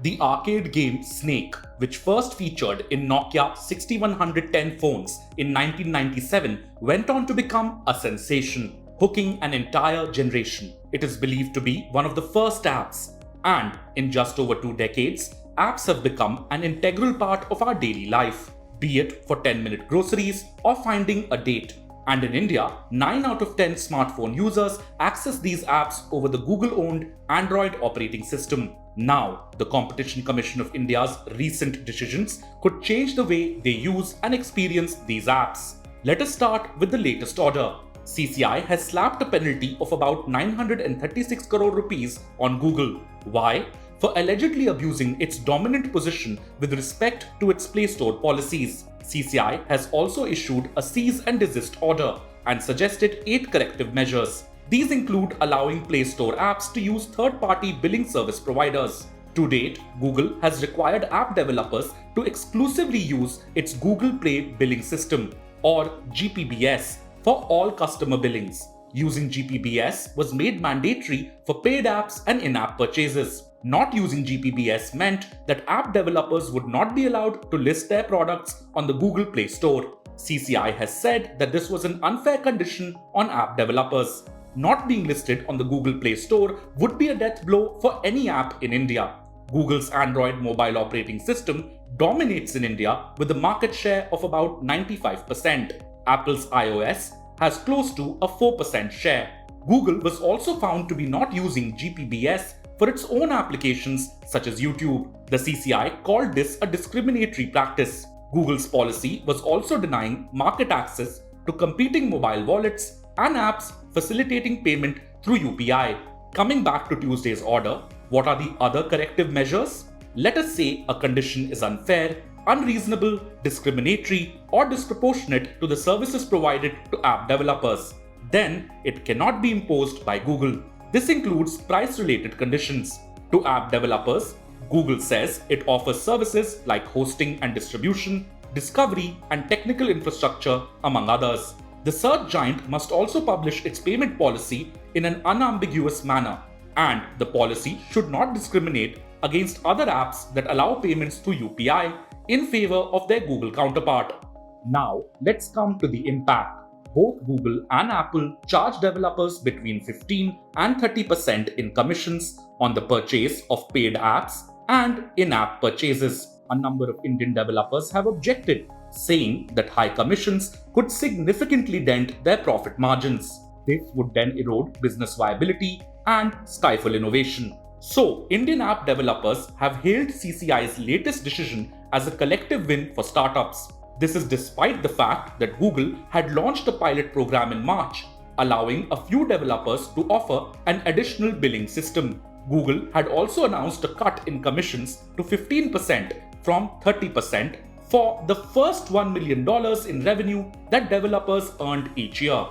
The arcade game Snake, which first featured in Nokia 6110 phones in 1997, went on to become a sensation, hooking an entire generation. It is believed to be one of the first apps, and in just over 2 decades, apps have become an integral part of our daily life, be it for 10-minute groceries or finding a date. And in India, 9 out of 10 smartphone users access these apps over the Google-owned Android operating system. Now, the Competition Commission of India's recent decisions could change the way they use and experience these apps. Let us start with the latest order. CCI has slapped a penalty of about 936 crore rupees on Google. Why? For allegedly abusing its dominant position with respect to its Play Store policies. CCI has also issued a cease and desist order and suggested 8 corrective measures. These include allowing Play Store apps to use third-party billing service providers. To date, Google has required app developers to exclusively use its Google Play billing system, or GPBS, for all customer billings. Using GPBS was made mandatory for paid apps and in-app purchases. Not using GPBS meant that app developers would not be allowed to list their products on the Google Play Store. CCI has said that this was an unfair condition on app developers. Not being listed on the Google Play Store would be a death blow for any app in India. Google's Android mobile operating system dominates in India with a market share of about 95%. Apple's iOS has close to a 4% share. Google was also found to be not using GPBS for its own applications such as YouTube. The CCI called this a discriminatory practice. Google's policy was also denying market access to competing mobile wallets and apps facilitating payment through UPI. Coming back to Tuesday's order, what are the other corrective measures? Let us say a condition is unfair, unreasonable, discriminatory, or disproportionate to the services provided to app developers. Then it cannot be imposed by Google. This includes price-related conditions. To app developers, Google says it offers services like hosting and distribution, discovery, and technical infrastructure, among others. The search giant must also publish its payment policy in an unambiguous manner, and the policy should not discriminate against other apps that allow payments through UPI in favor of their Google counterpart. Now, let's come to the impact. Both Google and Apple charge developers between 15 and 30% in commissions on the purchase of paid apps and in-app purchases. A number of Indian developers have objected, saying that high commissions could significantly dent their profit margins. This would then erode business viability and stifle innovation. So, Indian app developers have hailed CCI's latest decision as a collective win for startups. This is despite the fact that Google had launched a pilot program in March, allowing a few developers to offer an additional billing system. Google had also announced a cut in commissions to 15% from 30% for the first $1 million in revenue that developers earned each year,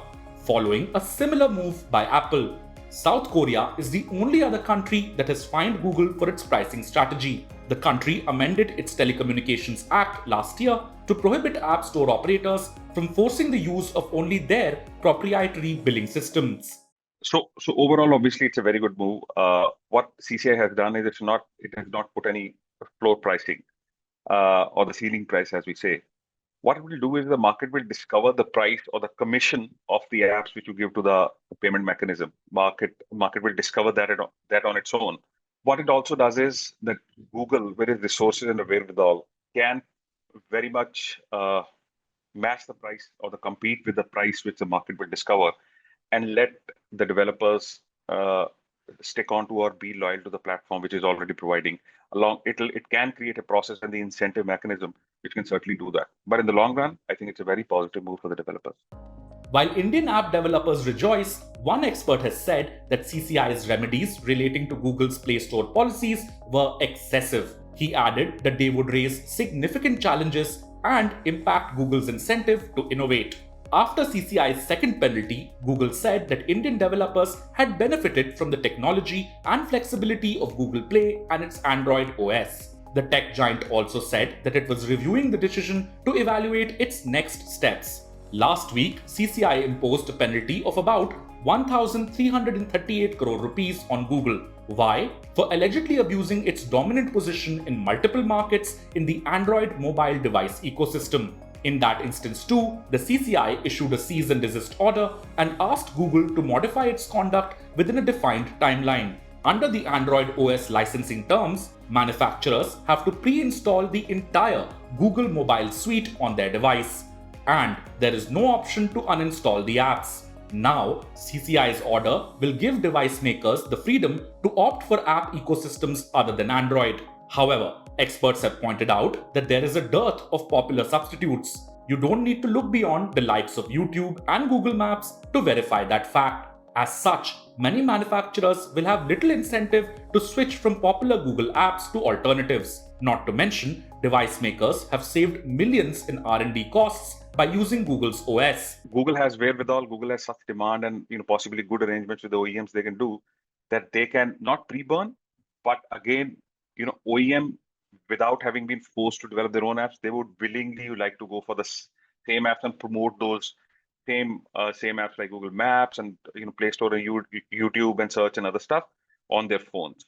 following a similar move by Apple. South Korea is the only other country that has fined Google for its pricing strategy. The country amended its Telecommunications Act last year to prohibit app store operators from forcing the use of only their proprietary billing systems. So overall, obviously, it's a very good move. What CCI has done is it has not put any floor pricing or the ceiling price, as we say. What it will do is the market will discover the price or the commission of the apps which you give to the payment mechanism. Market will discover that on its own. What it also does is that Google, with its resources and the wherewithal, can very much match the price or compete with the price which the market will discover, and let the developers stick on to or be loyal to the platform which is already providing. It can create a process and the incentive mechanism which can certainly do that. But in the long run, I think it's a very positive move for the developers. While Indian app developers rejoice, one expert has said that CCI's remedies relating to Google's Play Store policies were excessive. He added that they would raise significant challenges and impact Google's incentive to innovate. After CCI's second penalty, Google said that Indian developers had benefited from the technology and flexibility of Google Play and its Android OS. The tech giant also said that it was reviewing the decision to evaluate its next steps. Last week, CCI imposed a penalty of about 1,338 crore rupees on Google. Why? For allegedly abusing its dominant position in multiple markets in the Android mobile device ecosystem. In that instance too, the CCI issued a cease and desist order and asked Google to modify its conduct within a defined timeline. Under the Android OS licensing terms, manufacturers have to pre-install the entire Google mobile suite on their device, and there is no option to uninstall the apps. Now, CCI's order will give device makers the freedom to opt for app ecosystems other than Android. However, experts have pointed out that there is a dearth of popular substitutes. You don't need to look beyond the likes of YouTube and Google Maps to verify that fact. As such, many manufacturers will have little incentive to switch from popular Google apps to alternatives. Not to mention, device makers have saved millions in R&D costs by using Google's OS. Google has wherewithal, Google has such demand and possibly good arrangements with the OEMs they can do that they can not pre-burn, but again, OEM without having been forced to develop their own apps, they would willingly like to go for the same apps and promote those same apps like Google Maps and Play Store and YouTube and search and other stuff on their phones.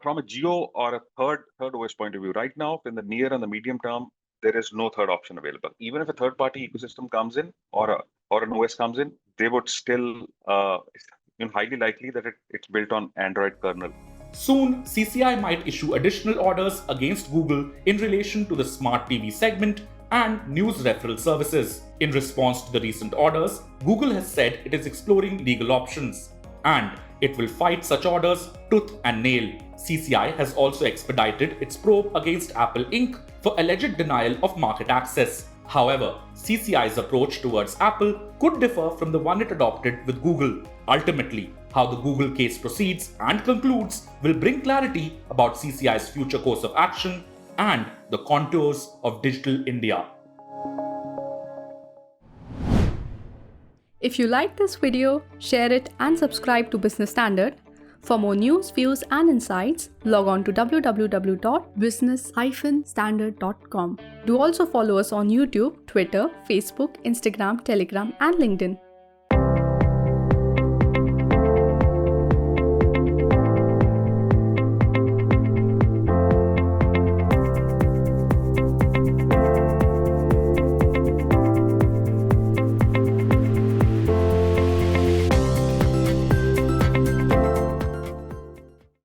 From a geo or a third OS point of view, right now in the near and the medium term, there is no third option available. Even if a third-party ecosystem comes in or an OS comes in, they would still highly likely that it's built on Android kernel. Soon, CCI might issue additional orders against Google in relation to the smart TV segment and news referral services. In response to the recent orders, Google has said it is exploring legal options, and it will fight such orders tooth and nail. CCI has also expedited its probe against Apple Inc. for alleged denial of market access. However, CCI's approach towards Apple could differ from the one it adopted with Google. Ultimately, how the Google case proceeds and concludes will bring clarity about CCI's future course of action and the contours of digital India. If you like this video, share it and subscribe to Business Standard. For more news, views and insights, log on to www.business-standard.com. Do also follow us on YouTube, Twitter, Facebook, Instagram, Telegram and LinkedIn.